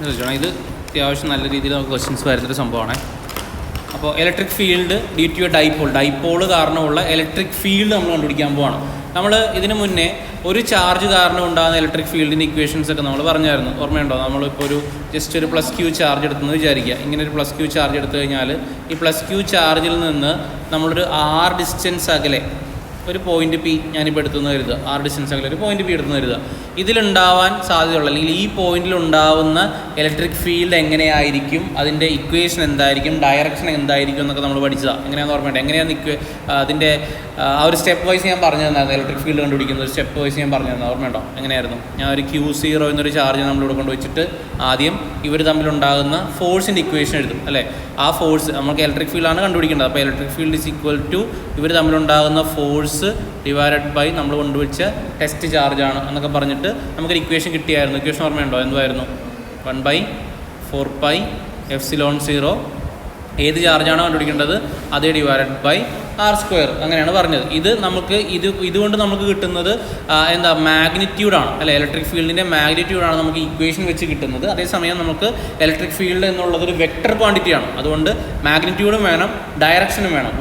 ശ്രദ്ധിച്ചോണം, ഇത് അത്യാവശ്യം നല്ല രീതിയിൽ നമുക്ക് ക്വസ്റ്റ്യൻസ് വരുന്നൊരു സംഭവമാണ്. അപ്പോൾ electric field due to dipole കാരണമുള്ള ഇലക്ട്രിക് ഫീൽഡ് നമ്മൾ കണ്ടുപിടിക്കാൻ പോവാണ്. നമ്മൾ ഇതിന് മുന്നേ ഒരു ചാർജ് കാരണം ഉണ്ടാകുന്ന ഇലക്ട്രിക് ഫീൽഡിൻ്റെ ഇക്വേഷൻസ് ഒക്കെ നമ്മൾ പറഞ്ഞായിരുന്നു, ഓർമ്മയുണ്ടോ? നമ്മളിപ്പോൾ ജസ്റ്റ് ഒരു പ്ലസ് ക്യൂ ചാർജ് എടുത്തെന്ന് വിചാരിക്കുക. ഇങ്ങനെ ഒരു പ്ലസ് ക്യൂ ചാർജ് എടുത്തു കഴിഞ്ഞാൽ ഈ പ്ലസ് ക്യൂ ചാർജിൽ നിന്ന് നമ്മളൊരു r ഡിസ്റ്റൻസ് അകലെ ഒരു പോയിന്റ് പി ഞാനിപ്പോൾ എടുത്തുനിന്ന് കരുതുക, r ഡിസ്റ്റൻസ് അകലെ ഒരു പോയിന്റ് പി എടുത്തുനിന്ന് കരുതുക. ഇതിലുണ്ടാവാൻ സാധ്യതയുള്ള അല്ലെങ്കിൽ ഈ പോയിന്റിലുണ്ടാവുന്ന ഇലക്ട്രിക് ഫീൽഡ് എങ്ങനെയായിരിക്കും, അതിൻ്റെ ഇക്വേഷൻ എന്തായിരിക്കും, ഡയറക്ഷൻ എന്തായിരിക്കും എന്നൊക്കെ നമ്മൾ പഠിച്ചതാണ്. എങ്ങനെയാണെന്ന് ഓർമ്മയുണ്ട്? എങ്ങനെയാണ് അതിൻ്റെ ആ ഒരു സ്റ്റെപ്പ് വൈസ് ഞാൻ പറഞ്ഞു തന്നായിരുന്നു. ഇലക്ട്രിക് ഫീൽഡ് കണ്ടുപിടിക്കുന്ന ഒരു സ്റ്റെപ്പ് വൈസ് ഞാൻ പറഞ്ഞു തന്നത് ഓർമ്മയുണ്ടോ? എങ്ങനെയായിരുന്നു? ഞാൻ ഒരു Q0 എന്നൊരു ചാർജ് നമ്മളിവിടെ കൊണ്ടുവച്ചിട്ട് ആദ്യം ഇവർ തമ്മിലുണ്ടാകുന്ന ഫോഴ്സിൻ്റെ ഇക്വേഷൻ എഴുതും അല്ലേ? ആ ഫോഴ്സ് നമുക്ക് ഇലക്ട്രിക് ഫീൽഡാണ് കണ്ടുപിടിക്കേണ്ടത്. അപ്പോൾ electric field is equal to ഇവർ തമ്മിലുണ്ടാകുന്ന ഫോഴ്സ് ഡിവൈഡഡ് ബൈ നമ്മൾ കൊണ്ടുവച്ച ടെസ്റ്റ് ചാർജാണ് എന്നൊക്കെ പറഞ്ഞിട്ട് നമുക്കൊരു ഇക്വേഷൻ കിട്ടിയായിരുന്നു. ഇക്വേഷൻ ഓർമ്മയുണ്ടോ? എന്തായിരുന്നു? 1/4πε0 ഏത് ചാർജാണോ കണ്ടുപിടിക്കേണ്ടത് അതേ ഡിവൈഡഡ് ബൈ r², അങ്ങനെയാണ് പറഞ്ഞത്. ഇത് നമുക്ക് ഇതുകൊണ്ട് നമുക്ക് കിട്ടുന്നത് എന്താ മാഗ്നിറ്റ്യൂഡാണ് അല്ലേ? ഇലക്ട്രിക് ഫീൽഡിൻ്റെ മാഗ്നിറ്റ്യൂഡാണ് നമുക്ക് ഇക്വേഷൻ വെച്ച് കിട്ടുന്നത്. അതേസമയം നമുക്ക് ഇലക്ട്രിക് ഫീൽഡ് എന്നുള്ളത് ഒരു വെക്ടർ ക്വാണ്ടിറ്റിയാണ്. അതുകൊണ്ട് മാഗ്നിറ്റ്യൂഡും വേണം, ഡയറക്ഷനും വേണം.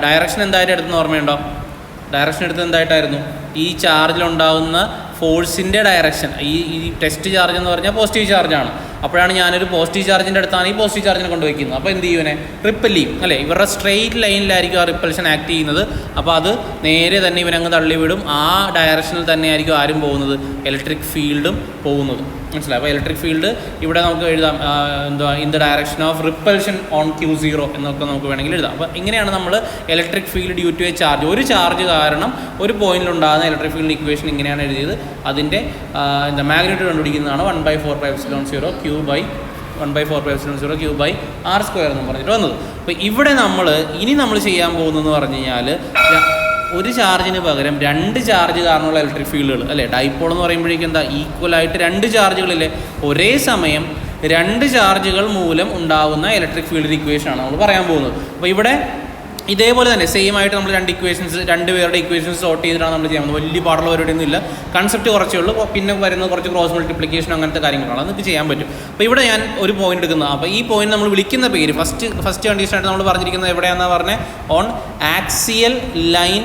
ഡയറക്ഷൻ എന്തായിട്ട് എടുത്തെന്ന് ഓർമ്മയുണ്ടോ? ഡയറക്ഷൻ എടുത്തത് എന്തായിട്ടായിരുന്നു? ഈ ചാർജിലുണ്ടാകുന്ന ഫോഴ്സിൻ്റെ ഡയറക്ഷൻ. ഈ ടെസ്റ്റ് ചാർജ് എന്ന് പറഞ്ഞാൽ പോസിറ്റീവ് ചാർജാണ്. അപ്പോഴാണ് ഞാനൊരു പോസിറ്റീവ് ചാർജിൻ്റെ അടുത്താണ് ഈ പോസിറ്റീവ് ചാർജിനെ കൊണ്ടുവയ്ക്കുന്നത്. അപ്പോൾ എന്ത് ചെയ്യുവനെ? റിപ്പൽ ചെയ്യും അല്ലേ? ഇവരുടെ സ്ട്രെയിറ്റ് ലൈനിലായിരിക്കും ആ റിപ്പൽഷൻ ആക്ട് ചെയ്യുന്നത്. അപ്പോൾ അത് നേരെ തന്നെ ഇവനങ്ങ് തള്ളിവിടും. ആ ഡയറക്ഷനിൽ തന്നെ ആയിരിക്കും ആരും പോകുന്നത്? ഇലക്ട്രിക് ഫീൽഡും പോകുന്നത്. മനസ്സിലായി? അപ്പോൾ ഇലക്ട്രിക് ഫീൽഡ് ഇവിടെ നമുക്ക് എഴുതാം in the direction of repulsion on Q0 എന്നൊക്കെ നമുക്ക് വേണമെങ്കിൽ എഴുതാം. അപ്പോൾ ഇങ്ങനെയാണ് നമ്മൾ electric field due to charge, ഒരു ചാർജ് കാരണം ഒരു പോയിന്റിലുണ്ടാകുന്ന ഇലക്ട്രിക് ഫീൽഡ് ഇക്വേഷൻ ഇങ്ങനെയാണ് എഴുതിയത്. അതിൻ്റെ മാഗ്നിറ്റ്യൂഡ് കണ്ടുപിടിക്കുന്നതാണ് 1/4πε0 Q by 1/4πε0 Q by r² എന്ന് പറഞ്ഞിട്ട് വന്നത്. അപ്പോൾ ഇവിടെ ഇനി നമ്മൾ ചെയ്യാൻ പോകുന്നതെന്ന് പറഞ്ഞു കഴിഞ്ഞാൽ ഒരു ചാർജിന് പകരം രണ്ട് ചാർജ് കാരണമുള്ള ഇലക്ട്രിക് ഫീൽഡുകൾ അല്ലേ? ഡൈപോൾ എന്ന് പറയുമ്പോഴേക്കും എന്താ? ഈക്വലായിട്ട് രണ്ട് ചാർജുകളില്ലേ? ഒരേ സമയം രണ്ട് ചാർജുകൾ മൂലം ഉണ്ടാകുന്ന ഇലക്ട്രിക് ഫീൽഡിൻ്റെ ഇക്വേഷനാണ് നമ്മൾ പറയാൻ പോകുന്നത്. അപ്പോൾ ഇവിടെ ഇതേപോലെ തന്നെ സെയിം ആയിട്ട് നമ്മൾ രണ്ട് പേരുടെ ഇക്വേഷൻസ് സോർട്ട് ചെയ്തിട്ടാണ് നമ്മൾ ചെയ്യാൻ പോകുന്നത്. വലിയ പാടുള്ള പരിപാടിയൊന്നും ഇല്ല, കൺസെപ്റ്റ് കുറച്ചേ ഉള്ളൂ. പിന്നെ വരുന്നത് കുറച്ച് ക്രോസ് മൾട്ടിപ്ലിക്കേഷൻ അങ്ങനത്തെ കാര്യങ്ങളാണ്, അതൊക്കെ ചെയ്യാൻ പറ്റും. അപ്പോൾ ഇവിടെ ഞാൻ ഒരു പോയിന്റ് എടുക്കുന്നത്. അപ്പോൾ ഈ പോയിന്റ് നമ്മൾ വിളിക്കുന്ന പേര് ഫസ്റ്റ് കണ്ടീഷനായിട്ട് നമ്മൾ പറഞ്ഞിരിക്കുന്നത് എവിടെയാണെന്നാണ് പറഞ്ഞത്? On axial line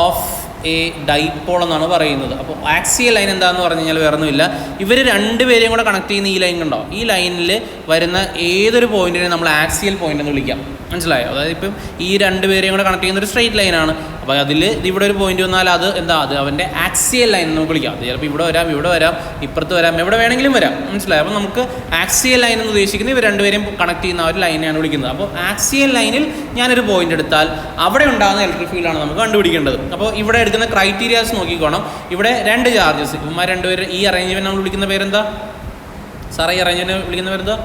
of A dipole എന്നാണ് പറയുന്നത്. അപ്പോൾ ആക്സിയൽ ലൈൻ എന്താണെന്ന് പറഞ്ഞു കഴിഞ്ഞാൽ വേറെ ഒന്നുമില്ല, ഇവർ രണ്ടുപേരെയും കൂടെ കണക്ട് ചെയ്യുന്ന ഈ ലൈൻ കണ്ടോ? ഈ ലൈനിൽ വരുന്ന ഏതൊരു പോയിന്റിനെ നമ്മൾ ആക്സിയൽ പോയിന്റ് എന്ന് വിളിക്കാം. മനസ്സിലായോ? അതായത് ഇപ്പം ഈ രണ്ടുപേരെയും കൂടെ കണക്ട് ചെയ്യുന്ന ഒരു സ്ട്രെയിറ്റ് ലൈനാണ്. അപ്പോൾ അതിൽ ഇവിടെ ഒരു പോയിന്റ് വന്നാൽ അത് എന്താ? അത് അവൻ്റെ ആക്സിയൽ ലൈൻ എന്ന് നമുക്ക് വിളിക്കാം. അത് ചിലപ്പോൾ ഇവിടെ വരാം, ഇപ്പുറത്ത് വരാം, എവിടെ വേണമെങ്കിലും വരാം. മനസ്സിലായോ? അപ്പോൾ നമുക്ക് ആക്സിയൽ ലൈൻ എന്ന് ഉദ്ദേശിക്കുന്നത് ഇവർ രണ്ടുപേരെയും കണക്ട് ചെയ്യുന്ന ആ ഒരു ലൈനെയാണ് വിളിക്കുന്നത്. അപ്പോൾ ആക്സിയൽ ലൈനിൽ ഞാനൊരു പോയിന്റ് എടുത്താൽ അവിടെ ഉണ്ടാകുന്ന ഇലക്ട്രിക് ഫീൽഡാണ് നമുക്ക് കണ്ടുപിടിക്കേണ്ടത്. അപ്പോൾ ഇവിടെ എടുക്കുന്ന ക്രൈറ്റീരിയാസ് നോക്കിക്കോണം. ഇവിടെ രണ്ട് ചാർജസ്, ഇവന്മാർ രണ്ടുപേരും ഈ അറേഞ്ച്മെൻറ്റ് നമ്മൾ വിളിക്കുന്ന പേരെന്താ? സാറേ ഈ അറേഞ്ച്മെൻറ്റ് വിളിക്കുന്ന പേരെന്താ?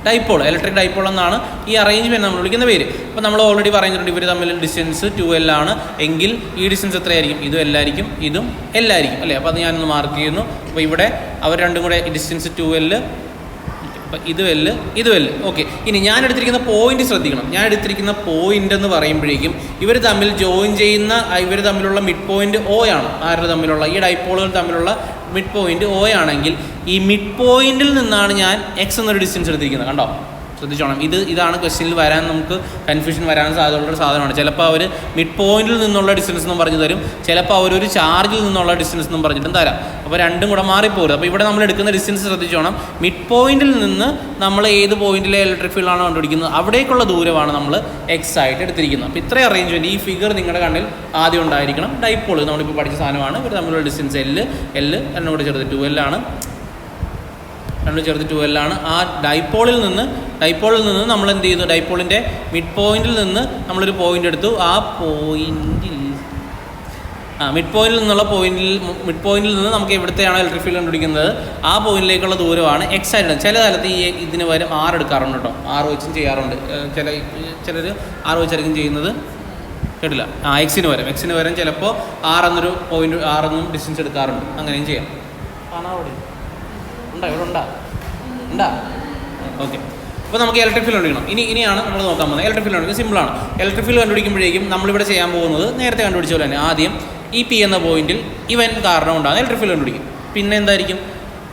ഡൈപോൾ, ഇലക്ട്രിക് ഡൈപോൾ എന്നാണ് ഈ അറേഞ്ച്മെൻറ്റ് നമ്മൾ വിളിക്കുന്ന പേര്. അപ്പോൾ നമ്മൾ ഓൾറെഡി പറഞ്ഞിട്ടുണ്ട് ഇവർ തമ്മിൽ ഡിസ്റ്റൻസ് 2L ആണ് എങ്കിൽ ഈ ഡിസ്റ്റൻസ് എത്രയായിരിക്കും? ഇതും L ആയിരിക്കും, ഇതും L ആയിരിക്കും അല്ലേ? അപ്പോൾ അത് ഞാനൊന്ന് മാർക്ക് ചെയ്യുന്നു. അപ്പോൾ ഇവിടെ അവർ രണ്ടും കൂടെ ഡിസ്റ്റൻസ് 2L, അപ്പോൾ ഇത് L. ഓക്കെ, ഇനി ഞാൻ എടുത്തിരിക്കുന്ന പോയിന്റ് ശ്രദ്ധിക്കണം. ഞാൻ എടുത്തിരിക്കുന്ന പോയിന്റ് എന്ന് പറയുമ്പോഴേക്കും ഇവർ തമ്മിൽ ജോയിൻ ചെയ്യുന്ന ഇവർ തമ്മിലുള്ള മിഡ് പോയിന്റ് O ആണ്. ആരുടെ തമ്മിലുള്ള? ഈ ഡൈപോളുകൾ തമ്മിലുള്ള മിഡ് പോയിന്റ് O ആണെങ്കിൽ ഈ മിഡ് പോയിന്റിൽ നിന്നാണ് ഞാൻ X എന്നൊരു ഡിസ്റ്റൻസ് എടുത്തിരിക്കുന്നത്. കണ്ടോ? ശ്രദ്ധിച്ചോണം. ഇതാണ് ക്വസ്റ്റ്യനിൽ വരാൻ നമുക്ക് കൺഫ്യൂഷൻ വരാൻ സാധ്യതയുള്ളൊരു സാധനമാണ്. ചിലപ്പോൾ അവർ മിഡ് പോയിന്റിൽ നിന്നുള്ള ഡിസ്റ്റൻസ് എന്നും പറഞ്ഞു തരും, ചിലപ്പോൾ അവരൊരു ചാർജിൽ നിന്നുള്ള ഡിസ്റ്റൻസ് എന്നും പറഞ്ഞിട്ടും തരാം. അപ്പോൾ രണ്ടും കൂടെ മാറിപ്പോരും. അപ്പോൾ ഇവിടെ നമ്മൾ എടുക്കുന്ന ഡിസ്റ്റൻസ് ശ്രദ്ധിച്ചോണം. മിഡ് പോയിന്റിൽ നിന്ന് നമ്മൾ ഏത് പോയിന്റിലെ ഇലക്ട്രിക് ഫീൽഡാണോ കണ്ടുപിടിക്കുന്നത് അവിടേക്കുള്ള ദൂരമാണ് നമ്മൾ X ആയിട്ട് എടുത്തിരിക്കുന്നത്. അപ്പോൾ ഇത്രയും അറേഞ്ച്മെൻറ്റ്, ഈ ഫിഗർ നിങ്ങളുടെ കണ്ണിൽ ആദ്യം ഉണ്ടായിരിക്കണം. ഡൈപോൾ നമ്മളിപ്പോൾ പഠിച്ച സാധനമാണ്. ഇവർ തമ്മിലുള്ള ഡിസ്റ്റൻസ് L രണ്ടും കൂടെ ചേർത്ത് 2L ആണ്. ആ ഡൈപോളിൽ നിന്ന് നമ്മൾ എന്ത് ചെയ്തു? ഡൈപോളിൻ്റെ മിഡ് പോയിന്റിൽ നിന്ന് നമ്മളൊരു പോയിന്റ് എടുത്തു. ആ മിഡ് പോയിന്റിൽ നിന്ന് നമുക്ക് എവിടത്തെയാണോ ഇലക്ട്രിക് ഫീൽഡ് കണ്ടുപിടിക്കുന്നത് ആ പോയിന്റിലേക്കുള്ള ദൂരമാണ് X ആയിട്ട്. ചില കാലത്ത് ഇതിന് വരും R എടുക്കാറുണ്ട് കേട്ടോ, R വെച്ചും ചെയ്യാറുണ്ട്. ചിലർ R വെച്ചായിരിക്കും ചെയ്യുന്നത്. കേട്ടില്ല? Xന് വരും ചിലപ്പോൾ R എന്നൊരു പോയിന്റ്, R എന്നും ഡിസ്റ്റൻസ് എടുക്കാറുണ്ട്. അങ്ങനെയും ചെയ്യാം. കാണാൻ അവിടെ ഇവിടെ ഉണ്ടാ ഓക്കെ. അപ്പോൾ നമുക്ക് ഇലക്ട്രിക് ഫീൽഡ് കണ്ടുപിടിക്കണം. ഇനിയാണ് നമ്മൾ നോക്കാൻ പോകുന്നത്. ഇലക്ട്രിക് ഫീൽഡ് കണ്ടുപിടിക്കുക സിമ്പിളാണ്. ഇലക്ട്രിക് ഫീൽഡ് കണ്ടുപിടിക്കുമ്പോഴേക്കും നമ്മളിവിടെ ചെയ്യാൻ പോകുന്നത് നേരത്തെ കണ്ടുപിടിച്ച പോലെ തന്നെ ആദ്യം ഈ P എന്ന പോയിന്റിൽ ഇവൻ കാരണം ഉണ്ടാകുന്ന ഇലക്ട്രിക് ഫീൽഡ് കണ്ടുപിടിക്കും. പിന്നെ എന്തായിരിക്കും?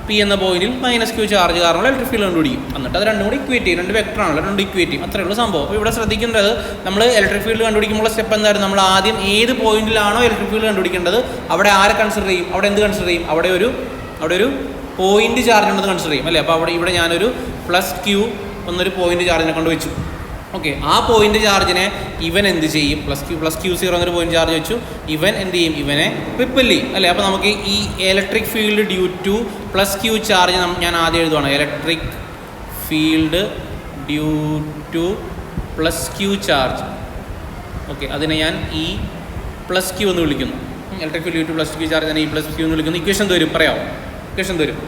പി എന്ന പോയിന്റിൽ മൈനസ് ക്യൂ ചാർജ് കാരണമുള്ള ഇലക്ട്രിക് ഫീൽഡ് കണ്ടുപിടിക്കും. എന്നിട്ട് അത് രണ്ടും കൂടി ഇക്വേറ്റ് ചെയ്യും. രണ്ട് വെക്ടറാണല്ലോ, രണ്ട് ഇക്വേറ്റ് ചെയ്യും. അത്രയുള്ള സംഭവം. അപ്പോൾ ഇവിടെ ശ്രദ്ധിക്കേണ്ടത് നമ്മൾ ഇലക്ട്രിക് ഫീൽഡ് കണ്ടുപിടിക്കുമ്പോൾ സ്റ്റെപ്പ് എന്തായിരുന്നു? നമ്മൾ ആദ്യം ഏത് പോയിന്റിലാണോ ഇലക്ട്രിക് ഫീൽഡ് കണ്ടുപിടിക്കേണ്ടത് അവിടെ ആരെ കൺസിഡർ ചെയ്യും? അവിടെ എന്ത് കൺസിഡർ ചെയ്യും? അവിടെ ഒരു പോയിന്റ് ചാർജ് ഉണ്ടെന്ന് കൺസിഡർ ചെയ്യും അല്ലേ. അപ്പോൾ ഇവിടെ ഞാനൊരു പ്ലസ് ക്യൂ എന്നൊരു പോയിന്റ് ചാർജിനെ കൊണ്ട് വെച്ചു. ഓക്കെ, ആ പോയിന്റ് ചാർജിനെ ഇവൻ എന്ത് ചെയ്യും? പ്ലസ് ക്യൂ 0 എന്നൊരു പോയിന്റ് ചാർജ് വെച്ചു. ഇവൻ എന്ത് ചെയ്യും? ഇവനെ റിപ്പൽ ചെയ്യും അല്ലേ. അപ്പോൾ നമുക്ക് ഈ electric field due to plus Q charge ഞാൻ ആദ്യം എഴുതുവാണ്. Electric field due to plus Q charge. Okay, അതിനെ ഞാൻ ഈ പ്ലസ് ക്യൂ എന്ന് വിളിക്കുന്നു. Electric field due to plus Q charge ഈ പ്ലസ് ക്യൂ എന്ന് വിളിക്കുന്നു. ഇക്വേഷൻ തരും, പറയാമോ? ഇക്വേഷൻ തരും.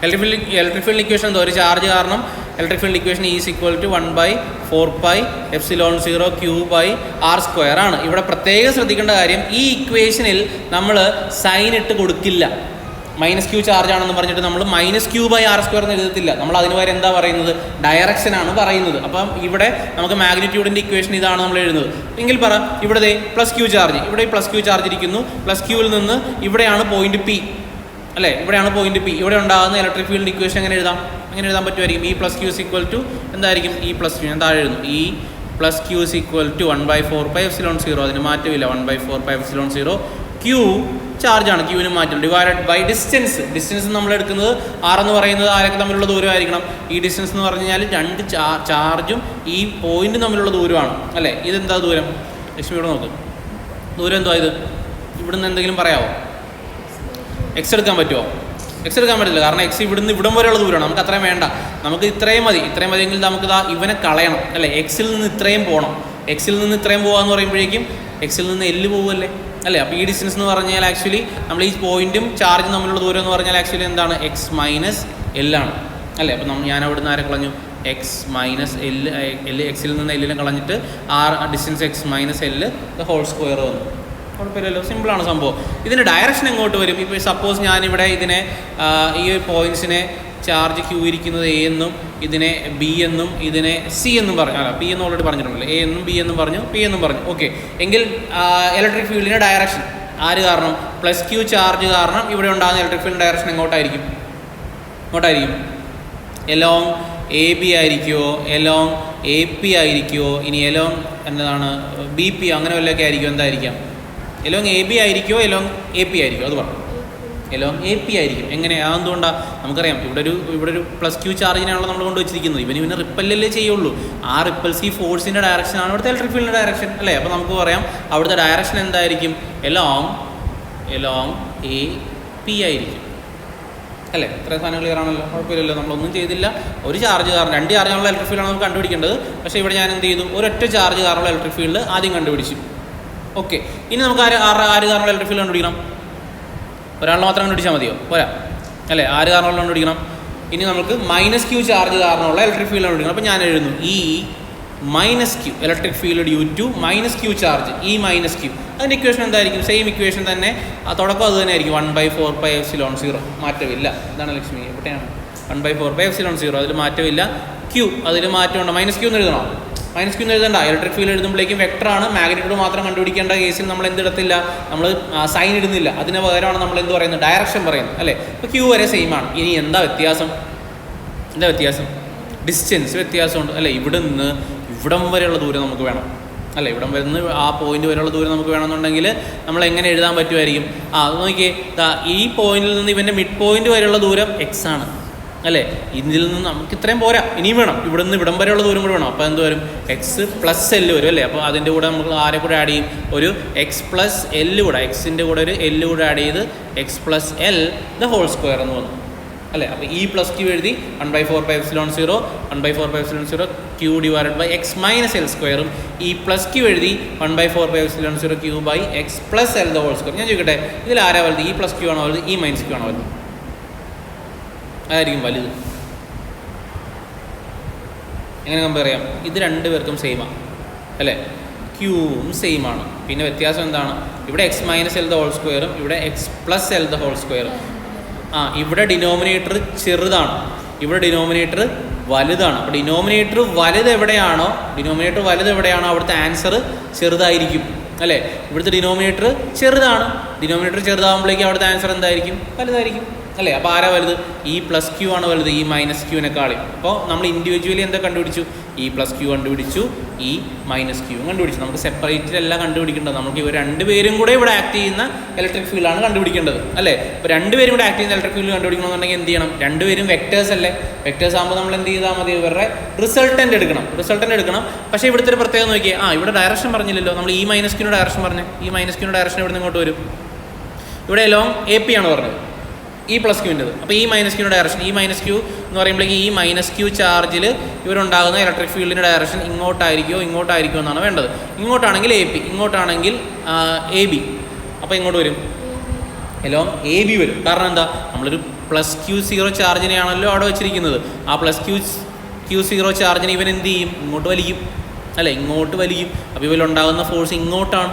ഇലക്ട്രിക് ഫീൽഡ് ഇക്വേഷൻ എന്തോ ഒരു ചാർജ് കാരണം electric field equation is equal to 1/4πε0 Q/r² ആണ്. ഇവിടെ പ്രത്യേകം ശ്രദ്ധിക്കേണ്ട കാര്യം, ഈ ഇക്വേഷനിൽ നമ്മൾ സൈൻ ഇട്ട് കൊടുക്കില്ല. മൈനസ് ക്യൂ ചാർജ് ആണെന്ന് പറഞ്ഞിട്ട് നമ്മൾ -Q/r² എന്ന് എഴുതത്തില്ല. നമ്മൾ അതിന് വരെ എന്താ പറയുന്നത്? ഡയറക്ഷൻ ആണ് പറയുന്നത്. അപ്പം ഇവിടെ നമുക്ക് മാഗ്നിറ്റ്യൂഡിൻ്റെ ഇക്വേഷൻ ഇതാണ് നമ്മൾ എഴുതുന്നത്. എങ്കിൽ പറ, ഇവിടെ പ്ലസ് ക്യൂ ചാർജ്, ഇവിടെ പ്ലസ് ക്യൂ ചാർജ് ഇരിക്കുന്നു. പ്ലസ് ക്യൂവിൽ നിന്ന് ഇവിടെയാണ് പോയിന്റ് പി അല്ലേ, ഇവിടെയാണ് പോയിന്റ് പി. ഇവിടെ ഉണ്ടാകുന്ന ഇലക്ട്രിക് ഫീൽഡ് ഇക്വേഷൻ എങ്ങനെ എഴുതാം പറ്റുമായിരിക്കും? ഈ plus Q is equal to എന്തായിരിക്കും? ഈ പ്ലസ് ക്യൂ ഞാൻ താഴെ എഴുതുന്നു. ഈ plus Q is equal to 1/4πε0, അതിന് മാറ്റമില്ല. 1/4πε0 ക്യൂ ചാർജാണ്, ക്യൂവിന് മാറ്റം, ഡിവൈഡഡ് ബൈ ഡിസ്റ്റൻസ് നമ്മൾ എടുക്കുന്നത് ആർ എന്ന് പറയുന്നത് ആരൊക്കെ തമ്മിലുള്ള ദൂരമായിരിക്കണം? ഈ ഡിസ്റ്റൻസ് എന്ന് പറഞ്ഞു കഴിഞ്ഞാൽ രണ്ട് ചാർജും ഈ പോയിന്റും തമ്മിലുള്ള ദൂരമാണ് അല്ലേ. ഇതെന്താ ദൂരം? ലക്ഷ്മി ഇവിടെ നോക്ക്, ദൂരം എന്തോ ഇത്? ഇവിടുന്ന് എന്തെങ്കിലും പറയാമോ? എക്സ് എടുക്കാൻ പറ്റുമോ? എക്സ് എടുക്കാൻ പറ്റില്ല, കാരണം എക്സ് ഇവിടുന്ന് ഇവിടം വരെയുള്ള ദൂരമാണ്. നമുക്ക് അത്രയും വേണ്ട, നമുക്ക് ഇത്രയും മതിയെങ്കിൽ നമുക്ക് ഇവനെ കളയണം അല്ലേ. എക്സിൽ നിന്ന് ഇത്രയും പോകണം. എക്സിൽ നിന്ന് ഇത്രയും പോകാമെന്ന് പറയുമ്പോഴേക്കും എക്സിൽ നിന്ന് എല്ല് പോകുമല്ലേ അല്ലേ. അപ്പോൾ ഈ ഡിസ്റ്റൻസ് എന്ന് പറഞ്ഞാൽ ആക്ച്വലി നമ്മൾ ഈ പോയിന്റും ചാർജും തമ്മിലുള്ള ദൂരം എന്ന് പറഞ്ഞാൽ ആക്ച്വലി എന്താണ്? എക്സ് മൈനസ് എൽ ആണ് അല്ലേ. അപ്പോൾ ഞാൻ അവിടുന്ന് ആരെ കളഞ്ഞു? X minus L. എക്സിൽ നിന്ന് എല്ലിനെ കളഞ്ഞിട്ട് ഡിസ്റ്റൻസ് എക്സ് മൈനസ് എൽ ² വന്നു. കുഴപ്പമില്ലല്ലോ, സിമ്പിളാണ് സംഭവം. ഇതിൻ്റെ ഡയറക്ഷൻ എങ്ങോട്ട് വരും? ഇപ്പോൾ സപ്പോസ് ഞാനിവിടെ ഇതിനെ ഈ പോയിൻറ്റ്സിനെ ചാർജ് ക്യൂ ഇരിക്കുന്നത് എ എന്നും ഇതിനെ ബി എന്നും ഇതിനെ സി എന്നും പറഞ്ഞു. അല്ല, പി എന്ന് ഓൾറെഡി പറഞ്ഞിട്ടുണ്ടല്ലോ. എ എന്നും ബി എന്നും പറഞ്ഞു, പി എന്നും പറഞ്ഞു. ഓക്കെ, എങ്കിൽ ഇലക്ട്രിക് ഫീൽഡിൻ്റെ ഡയറക്ഷൻ ആര് കാരണം? പ്ലസ് ക്യൂ ചാർജ് കാരണം ഇവിടെ ഉണ്ടാകുന്ന ഇലക്ട്രിക് ഫീൽഡ് ഡയറക്ഷൻ എങ്ങോട്ടായിരിക്കും? എലോങ് എ ബി ആയിരിക്കുമോ? എലോങ് എ പി ആയിരിക്കുമോ? ഇനി എലോങ് എന്താണ് ബി പി അങ്ങനെ വല്ലതൊക്കെ ആയിരിക്കും? എന്തായിരിക്കാം? എലോങ് എ ബി ആയിരിക്കുമോ എലോങ് എ പി ആയിരിക്കുമോ? അത് പറഞ്ഞു. എലോങ് എ പി ആയിരിക്കും. എങ്ങനെ? അതെന്തുകൊണ്ടാണ്? നമുക്കറിയാം, ഇവിടെ ഒരു പ്ലസ് ക്യൂ ചാർജിനാണല്ലോ നമ്മൾ കൊണ്ടുവച്ചിരിക്കുന്നത്. ഇവന് റിപ്പല്ലല്ലേ ചെയ്യുള്ളൂ. ആ റിപ്പൽസീവ് ഫോഴ്സിൻ്റെ ഡയറക്ഷനാണ് ഇവിടുത്തെ ഇലക്ട്രിക് ഫീൽഡിൻ്റെ ഡയറക്ഷൻ അല്ലേ. അപ്പോൾ നമുക്ക് പറയാം അവിടുത്തെ ഡയറക്ഷൻ എന്തായിരിക്കും? എലോങ് എ പി ആയിരിക്കും അല്ലേ. ഇത്രയും സാധനം ക്ലിയർ ആണല്ലോ, കുഴപ്പമില്ലല്ലോ. നമ്മളൊന്നും ചെയ്തില്ല. ഒരു ചാർജ് കാരണം, രണ്ട് ചാർജ് കാരണമുള്ള ഇലക്ട്രിക് ഫീൽഡാണ് നമുക്ക് കണ്ടുപിടിക്കേണ്ടത്. പക്ഷേ ഇവിടെ ഞാൻ എന്ത് ചെയ്തു? ഒരൊറ്റ ചാർജ് കാരണമുള്ള ഇലക്ട്രിക് ഫീൽഡ് ആദ്യം കണ്ടുപിടിച്ചു. ഓക്കെ, ഇനി നമുക്ക് ആര് കാരണമുള്ള ഇലക്ട്രിക് ഫീൽഡ് കണ്ടുപിടിക്കണം? ഒരാൾ മാത്രം കണ്ടുപിടിച്ചാൽ മതിയോ? പോരാ അല്ലേ. ആര് കാരണമുള്ള കണ്ടുപിടിക്കണം? ഇനി നമുക്ക് മൈനസ് ക്യൂ ചാർജ് കാരണമുള്ള ഇലക്ട്രിക് ഫീൽഡ് കണ്ടുപിടിക്കണം. അപ്പോൾ ഞാൻ എഴുതുന്നു ഈ minus q electric field due to minus q charge. ഈ മൈനസ് ക്യൂ അതിൻ്റെ ഇക്വേഷൻ എന്തായിരിക്കും? സെയിം ഇക്വേഷൻ തന്നെ, തുടക്കം അത് തന്നെ ആയിരിക്കും. 1/4πε0, മാറ്റമില്ല. ഇതാണ് ലക്ഷ്മി, എവിടെയാണ്? 1/4πε0, അതിൽ മാറ്റമില്ല. ക്യൂ അതിൽ മാറ്റമുണ്ട്. മൈനസ് ക്യൂ എന്ന് എഴുതണം. മൈനസ് ക്യൂ എന്ന് എഴുതണ്ട. ഇലക്ട്രിക് ഫീൽഡ് എഴുതുമ്പോഴേക്കും വെക്ടറാണ്. മാഗ്നിറ്റ്യൂഡ് മാത്രം കണ്ടുപിടിക്കേണ്ട കേസിൽ നമ്മൾ എന്തിടത്തില്ല? നമ്മൾ സൈൻ ഇടുന്നില്ല. അതിന് പകരമാണ് നമ്മൾ എന്ത് പറയുന്നത്? ഡയറക്ഷൻ പറയുന്നത് അല്ലേ. അപ്പോൾ ക്യൂ വരെ സെയിം ആണ്. ഇനി എന്താ വ്യത്യാസം? ഡിസ്റ്റൻസ് വ്യത്യാസമുണ്ട് അല്ലേ. ഇവിടം വരെയുള്ള ദൂരം നമുക്ക് വേണം അല്ലേ. ഇവിടം വരുന്ന ആ പോയിന്റ് വരെയുള്ള ദൂരം നമുക്ക് വേണമെന്നുണ്ടെങ്കിൽ നമ്മൾ എങ്ങനെ എഴുതാൻ പറ്റുമായിരിക്കും? നോക്കിയേ, ഈ പോയിന്റിൽ നിന്ന് ഇവൻ്റെ മിഡ് പോയിന്റ് വരെയുള്ള ദൂരം എക്സ് ആണ് അല്ലേ. ഇതിൽ നിന്ന് നമുക്ക് ഇത്രയും പോരാ, ഇനിയും വേണം. ഇവിടെ നിന്ന് ഇവിടം വരെയുള്ള ദൂരം കൂടെ വേണം. അപ്പോൾ എന്ത് വരും? എക്സ് പ്ലസ് എല്ല് വരും അല്ലേ. അപ്പോൾ അതിൻ്റെ കൂടെ നമുക്ക് ആരെ കൂടെ ആഡ് ചെയ്യും? ഒരു എക്സ് പ്ലസ് എല്ല് കൂടെ, എക്സിൻ്റെ കൂടെ ഒരു എല്ല് കൂടെ ആഡ് ചെയ്ത് എക്സ് പ്ലസ് എൽ ² എന്ന് വന്നു അല്ലേ. അപ്പോൾ ഈ പ്ലസ് ക്യൂ എഴുതി 1/4πε0 Q divided by X minus L സ്ക്വയറും, ഈ പ്ലസ് ക്യൂ എഴുതി 1/4πε0 Q by X plus L ² ഞാൻ ചോദിക്കട്ടെ, ഇതിൽ ആരാ വലുത്? ഈ പ്ലസ് ക്യൂ ആണോ വലുത്? ഈ മൈനസ് ക്യൂ ആണോ വലുത്? അതായിരിക്കും വലുത്. എങ്ങനെ കമ്പയർ ചെയ്യാം? ഇത് രണ്ടുപേർക്കും സെയിമാണ് അല്ലേ. ക്യൂവും സെയിം ആണ്. പിന്നെ വ്യത്യാസം എന്താണ്? ഇവിടെ എക്സ് മൈനസ് എൽ ² ഇവിടെ എക്സ് പ്ലസ് എൽ ² ഇവിടെ ഡിനോമിനേറ്റർ ചെറുതാണ്, ഇവിടെ ഡിനോമിനേറ്റർ വലുതാണ്. അപ്പോൾ ഡിനോമിനേറ്റർ വലുത് എവിടെയാണോ അവിടുത്തെ ആൻസർ ചെറുതായിരിക്കും അല്ലേ. ഇവിടുത്തെ ഡിനോമിനേറ്റർ ചെറുതാണ്. ഡിനോമിനേറ്റർ ചെറുതാകുമ്പോഴേക്കും അവിടുത്തെ ആൻസർ എന്തായിരിക്കും? വലുതായിരിക്കും. അല്ലേ? അപ്പോൾ ആരാ വലുത്? ഇ പ്ലസ് ക്യൂ ആണ് വലുത് ഇ മൈനസ് ക്യൂവിനെക്കാളും. അപ്പോൾ നമ്മൾ ഇൻഡിവിജ്വലി എന്താ കണ്ടുപിടിച്ചു? ഇ പ്ലസ് ക്യൂ കണ്ടുപിടിച്ചു, ഇ മൈനസ് ക്യൂ കണ്ടുപിടിച്ചു. നമുക്ക് സെപ്പറേറ്റിലല്ല കണ്ടുപിടിക്കേണ്ടത്, നമുക്ക് ഇവർ രണ്ടുപേരും കൂടെ ഇവിടെ ആക്ട് ചെയ്യുന്ന ഇലക്ട്രിക് ഫീൽഡാണ് കണ്ടുപിടിക്കേണ്ടത്, അല്ലേ? ഇപ്പോൾ രണ്ടുപേരും കൂടെ ആക്ട് ചെയ്യുന്ന ഇലക്ട്രിക് ഫീൽഡ് കണ്ടുപിടിക്കണമെന്നുണ്ടെങ്കിൽ എന്ത് ചെയ്യണം? രണ്ടുപേരും വെക്ടേഴ്സ് അല്ലേ? വെക്ടേഴ്സ് ആകുമ്പോൾ നമ്മൾ എന്ത് ചെയ്താൽ മതി? ഇവരുടെ റിസൾട്ടൻ്റ് എടുക്കണം. പക്ഷേ ഇവിടുത്തെ ഒരു പ്രത്യേകത നോക്കിയേ, ഇവിടെ ഡയറക്ഷൻ പറഞ്ഞില്ലല്ലോ. നമ്മൾ ഇ മൈനസ് ക്യൂവിൻ്റെ ഡയറക്ഷൻ പറഞ്ഞു. ഈ മൈനസ് ക്യൂവിൻ്റെ ഡയറക്ഷൻ ഇവിടെ നിന്ന് ഇങ്ങോട്ട് വരും. ഇവിടെ ലോങ് എ പി ആണ് പറഞ്ഞത്, ഇ പ്ലസ് ക്യൂവിൻ്റെത്. അപ്പോൾ ഈ മൈനസ് ക്യൂവിൻ്റെ ഡയറക്ഷൻ, ഈ മൈനസ് ക്യൂ എന്ന് പറയുമ്പോഴേക്ക് ഈ മൈനസ് ക്യൂ ചാർജിൽ ഇവരുണ്ടാകുന്ന ഇലക്ട്രിക് ഫീൽഡിൻ്റെ ഡയറക്ഷൻ ഇങ്ങോട്ടായിരിക്കുമോ എന്നാണ് വേണ്ടത്. ഇങ്ങോട്ടാണെങ്കിൽ എ പി, ഇങ്ങോട്ടാണെങ്കിൽ എ ബി. അപ്പോൾ ഇങ്ങോട്ട് വരും, എലോങ് എ ബി വരും. കാരണം എന്താ? നമ്മളൊരു പ്ലസ് ക്യൂ സീറോ ചാർജിനെയാണല്ലോ അവിടെ വെച്ചിരിക്കുന്നത്. ആ പ്ലസ് ക്യൂ സീറോ ചാർജിനെ ഇവൻ എന്ത് ചെയ്യും? ഇങ്ങോട്ട് വലിക്കും, അല്ലേ? ഇങ്ങോട്ട് വലിക്കും. അപ്പോൾ ഇവരുണ്ടാകുന്ന ഫോഴ്സ് ഇങ്ങോട്ടാണ്.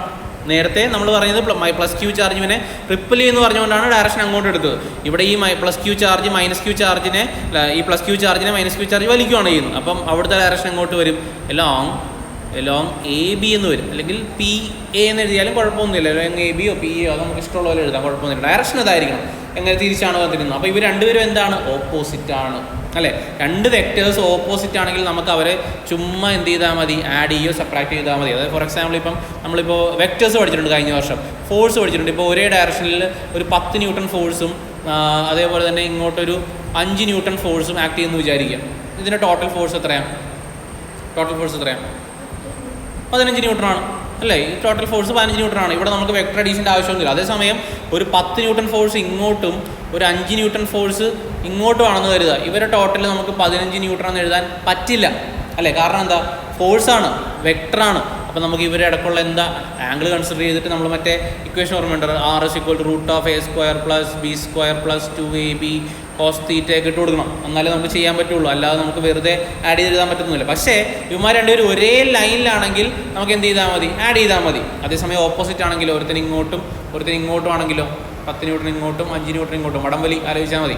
നേരത്തെ നമ്മൾ പറയുന്നത് പ്ലസ് ക്യൂ ചാർജ് ഇവനെ റിപ്പിൾ എന്ന് പറഞ്ഞുകൊണ്ടാണ് ഡയറക്ഷൻ അങ്ങോട്ട് എടുത്തത്. ഇവിടെ ഈ plus Q charge minus q ചാർജിനെ, ഈ പ്ലസ് ക്യൂ ചാർജിനെ മൈനസ് ക്യൂ ചാർജ് വലിക്കുകയാണ് ചെയ്യുന്നത്. അപ്പം അവിടുത്തെ ഡയറക്ഷൻ എങ്ങോട്ട് വരും? എലോങ് എ ബി എന്ന് വരും. അല്ലെങ്കിൽ പി എ എന്ന് എഴുതിയാലും കുഴപ്പമൊന്നുമില്ല. എലോങ് എ ബിയോ പി എയോ അത് നമുക്ക് ഇഷ്ടമുള്ള പോലെ എഴുതാം, കുഴപ്പമൊന്നുമില്ല. ഡയറക്ഷൻ ഇതായിരിക്കണം. എങ്ങനെ തിരിച്ചാണ് വന്നിരുന്നത്? അപ്പോൾ ഇവർ രണ്ടുപേരും എന്താണ്? ഓപ്പോസിറ്റ് ആണ്, അല്ലേ? രണ്ട് വെക്ടേഴ്സ് ഓപ്പോസിറ്റ് ആണെങ്കിൽ നമുക്ക് അവരെ ചുമ്മാ എന്ത് ചെയ്താൽ മതി? ആഡ് ചെയ്യോ സബ്ട്രാക്ട് ചെയ്താൽ മതി. അതായത് ഫോർ എക്സാമ്പിൾ ഇപ്പം നമ്മളിപ്പോൾ വെക്ടേഴ്സ് പഠിച്ചിട്ടുണ്ട് കഴിഞ്ഞ വർഷം, ഫോഴ്സ് പഠിച്ചിട്ടുണ്ട്. ഇപ്പോൾ ഒരേ ഡയറക്ഷനിൽ ഒരു 10 ന്യൂട്ടൺ ഫോഴ്സും അതേപോലെ തന്നെ ഇങ്ങോട്ടൊരു 5 ന്യൂട്ടൺ ഫോഴ്സും ആക്ട് ചെയ്യുമെന്ന് വിചാരിക്കുക. ഇതിൻ്റെ ടോട്ടൽ ഫോഴ്സ് എത്രയാണ്? 15 ന്യൂട്ടനാണ്, അല്ലേ? ഈ ടോട്ടൽ ഫോഴ്സ് 15 ന്യൂട്ടനാണ്. ഇവിടെ നമുക്ക് വെക്ടർ അഡീഷൻ്റെ ആവശ്യമൊന്നുമില്ല. അതേസമയം ഒരു 10 ന്യൂട്ടൺ ഫോഴ്സ് ഇങ്ങോട്ടും ഒരു 5 ന്യൂട്ടൺ ഫോഴ്സ് ഇങ്ങോട്ടുമാണെന്ന് കരുതുക. ഇവരുടെ ടോട്ടൽ നമുക്ക് 15 ന്യൂട്ടൺ എന്ന് എഴുതാൻ പറ്റില്ല, അല്ലേ? കാരണം എന്താ? ഫോഴ്സാണ്, വെക്ടറാണ്. അപ്പോൾ നമുക്ക് ഇവരുടെ ഇടയ്ക്കുള്ള എന്താ ആംഗിൾ കൺസിഡർ ചെയ്തിട്ട് നമ്മൾ മറ്റേ ഇക്വേഷൻ ഓർമ്മയുണ്ട്, R = √(a² + b² + 2ab cos θ ഒക്കെ ഇട്ട് കൊടുക്കണം. എന്നാലേ നമുക്ക് ചെയ്യാൻ പറ്റുള്ളൂ, അല്ലാതെ നമുക്ക് വെറുതെ ആഡ് ചെയ്ത് എഴുതാൻ പറ്റുന്നില്ല. പക്ഷേ ഇവന്മാർ രണ്ടുപേരും ഒരേ ലൈനിലാണെങ്കിൽ നമുക്ക് എന്ത് ചെയ്താൽ മതി? ആഡ് ചെയ്താൽ മതി. അതേസമയം ഓപ്പോസിറ്റ് ആണെങ്കിലോ, ഒരുത്തൻ ഇങ്ങോട്ടും ആണെങ്കിലോ 10 ന്യൂട്ടൺ ഇങ്ങോട്ടും 5 ന്യൂട്ടൺ ഇങ്ങോട്ടും വടംവലി ആലോചിച്ചാൽ മതി.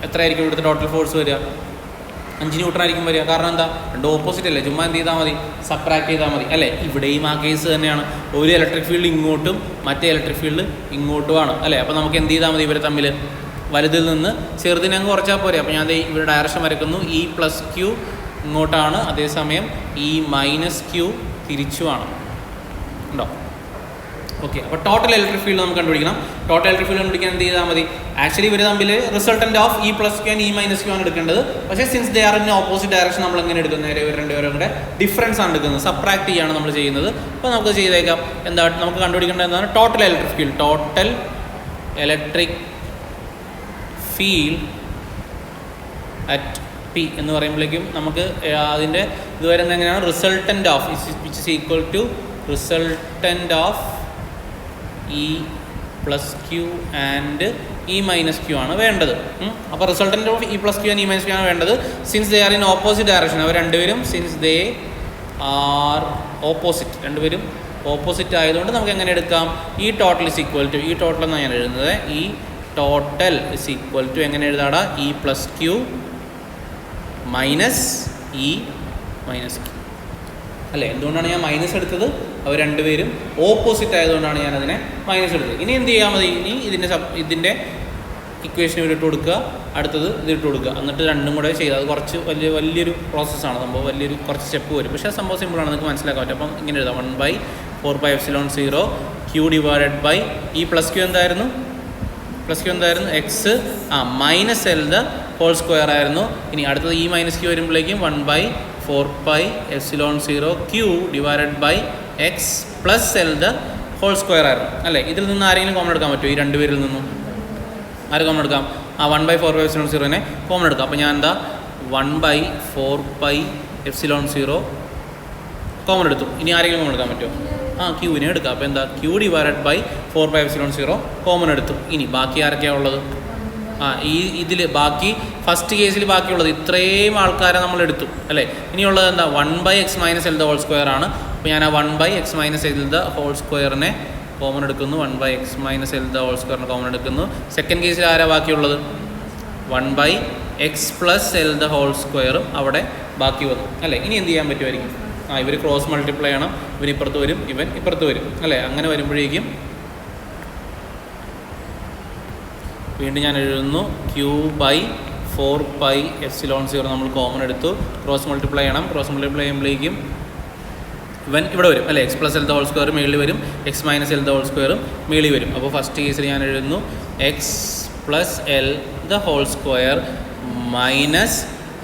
എത്രയായിരിക്കും ഇവിടുത്തെ ടോട്ടൽ ഫോഴ്സ് വരിക? 5 ന്യൂട്ടൺ ആയിരിക്കും വരിക. കാരണം എന്താ? രണ്ട് ഓപ്പോസിറ്റ് അല്ലേ? ചുമ്മാ എന്ത് ചെയ്താൽ മതി? സബ്ട്രാക്ട് ചെയ്താൽ മതി, അല്ലേ? ഇവിടെയും ആ കേസ് തന്നെയാണ്. ഒരു ഇലക്ട്രിക് ഫീൽഡ് ഇങ്ങോട്ടും മറ്റേ ഇലക്ട്രിക് ഫീൽഡ് ഇങ്ങോട്ടുമാണ്, അല്ലേ? അപ്പോൾ നമുക്ക് എന്ത് ചെയ്താൽ മതി? ഇവരെ തമ്മിൽ വലുതിൽ നിന്ന് ചെറുതിനെ അങ്ങ് കുറച്ചാൽ പോരെ. അപ്പോൾ ഞാൻ ഇവിടെ ഡയറക്ഷൻ വരയ്ക്കുന്നു. ഇ പ്ലസ് ക്യൂ ഇങ്ങോട്ടാണ്, അതേസമയം ഇ മൈനസ് ക്യൂ തിരിച്ചുമാണ്. ഉണ്ടോ? ഓക്കെ. അപ്പോൾ ടോട്ടൽ ഇലക്ട്രിക് ഫീൽഡ് നമുക്ക് കണ്ടുപിടിക്കണം. ടോട്ടൽ ഇലക്ട്രിക് ഫീൽഡ് കണ്ടുപിടിക്കാൻ എന്ത് ചെയ്താൽ മതി? ആക്ച്വലി ഇവർ തമ്മിൽ resultant of E plus Q and E minus Q ആണ് എടുക്കേണ്ടത്. പക്ഷേ since they are in opposite direction നമ്മൾ എങ്ങനെ എടുക്കുന്നത്? ഇവർ രണ്ടുപേരും കൂടെ ഡിഫറൻസ് ആണ് എടുക്കുന്നത്, സബ്ട്രാക്ട് ചെയ്യാണ് നമ്മൾ ചെയ്യുന്നത്. അപ്പോൾ നമുക്ക് ചെയ്തേക്കാം. എന്താ നമുക്ക് കണ്ടുപിടിക്കേണ്ടത്? എന്താണ്? Total electric field. Total electric field at P എന്ന് പറയുമ്പോഴേക്കും നമുക്ക് അതിൻ്റെ ഇത് വരുന്നത് എങ്ങനെയാണ്? Resultant of which is equal to resultant of E plus Q and E minus Q ആണ് വേണ്ടത്. അപ്പോൾ resultant of E plus Q and E minus Q ആണ് വേണ്ടത്. Since they are in opposite direction, അവർ രണ്ടുപേരും സിൻസ് ദേ ആർ ഓപ്പോസിറ്റ്, രണ്ടുപേരും opposite ആയതുകൊണ്ട് നമുക്ക് എങ്ങനെ എടുക്കാം? ഈ ടോട്ടൽ ഇസ് ഈക്വൽ ടു, ഈ ടോട്ടൽ എന്നാണ് ഞാൻ എഴുതുന്നത്, ഈ ടോട്ടൽ ഇസ് ഈക്വൽ ടു എങ്ങനെ എഴുതാടാ? E plus Q minus E minus Q, അല്ലേ? എന്തുകൊണ്ടാണ് ഞാൻ മൈനസ് എടുത്തത്? അവർ രണ്ടുപേരും ഓപ്പോസിറ്റ് ആയതുകൊണ്ടാണ് ഞാൻ അതിനെ മൈനസ് എടുത്തത്. ഇനി എന്ത് ചെയ്യാൻ മതി? ഇനി ഇതിൻ്റെ ഇക്വേഷൻ ഇട്ട് കൊടുക്കുക, അടുത്തത് ഇതിട്ട് കൊടുക്കുക, എന്നിട്ട് രണ്ടും കൂടെ ചെയ്ത് അത് കുറച്ച് വലിയൊരു പ്രോസസ്സാണ്. സംഭവം കുറച്ച് സ്റ്റെപ്പ് വരും. പക്ഷേ സംഭവം സിമ്പിളാണ്, നിങ്ങൾക്ക് മനസ്സിലാക്കാൻ പറ്റും. അപ്പം ഇങ്ങനെ എഴുതാം: 1/4πε0 q ഡിവൈഡഡ് ബൈ ഈ പ്ലസ് ക്യൂ എന്തായിരുന്നു? X minus l the whole square ആയിരുന്നു. ഇനി അടുത്തത് ഈ മൈനസ് ക്യൂ വരുമ്പോഴേക്കും 1/4πε0 q divided by X plus L the whole square ആയിരുന്നു, അല്ലേ? ഇതിൽ നിന്ന് ആരെങ്കിലും കോമൺ എടുക്കാൻ പറ്റുമോ? ഈ രണ്ടുപേരിൽ നിന്നും ആര് കോമൺ എടുക്കാം? 1/4πε0 കോമൺ എടുക്കാം. അപ്പോൾ ഞാൻ എന്താ 1/4πε0 കോമൺ എടുത്തു. ഇനി ആരെങ്കിലും കോമൺ എടുക്കാൻ പറ്റുമോ? ക്യൂവിനെ എടുക്കാം. അപ്പോൾ എന്താ? q ഡിവൈഡഡ് ബൈ 4πε0 കോമൺ എടുത്തു. ഇനി ബാക്കി ആരൊക്കെയാണ് ഉള്ളത്? ഇതിൽ ബാക്കി ഫസ്റ്റ് കേസിൽ ബാക്കിയുള്ളത് ഇത്രയും ആൾക്കാരെ നമ്മൾ എടുത്തു, അല്ലേ? ഇനിയുള്ളത് എന്താ? 1/x - l the whole square ആണ്. അപ്പോൾ ഞാൻ 1/x - l ദ ഹോൾ സ്ക്വയറിനെ കോമൺ എടുക്കുന്നു. 1/x - l ദ ഹോൾ സ്ക്വയറിനെ കോമൺ എടുക്കുന്നു. സെക്കൻഡ് കേസിൽ ആരാ ബാക്കിയുള്ളത്? 1/x + l ദ ഹോൾ സ്ക്വയറും അവിടെ ബാക്കി വന്നു, അല്ലേ? ഇനി എന്ത് ചെയ്യാൻ പറ്റുമായിരിക്കും? ഇവർ ക്രോസ് മൾട്ടിപ്ലൈ ചെയ്യണം. ഇവൻ ഇപ്പുറത്ത് വരും, ഇവൻ ഇപ്പുറത്ത് വരും, അല്ലേ? അങ്ങനെ വരുമ്പോഴേക്കും വീണ്ടും ഞാൻ എഴുതുന്നു ക്യൂ ബൈ 4πε0 നമ്മൾ കോമൺ എടുത്തു. ക്രോസ് മൾട്ടിപ്ലൈ ചെയ്യണം. ക്രോസ് മൾട്ടിപ്ലൈ ചെയ്യുമ്പോഴേക്കും ഇവൻ ഇവിടെ വരും അല്ലേ, x plus L the whole square മേളിൽ വരും, x minus l the whole സ്ക്വയറും മേളിൽ വരും. അപ്പോൾ ഫസ്റ്റ് കേസിൽ ഞാൻ എഴുതുന്നു x plus L the whole square minus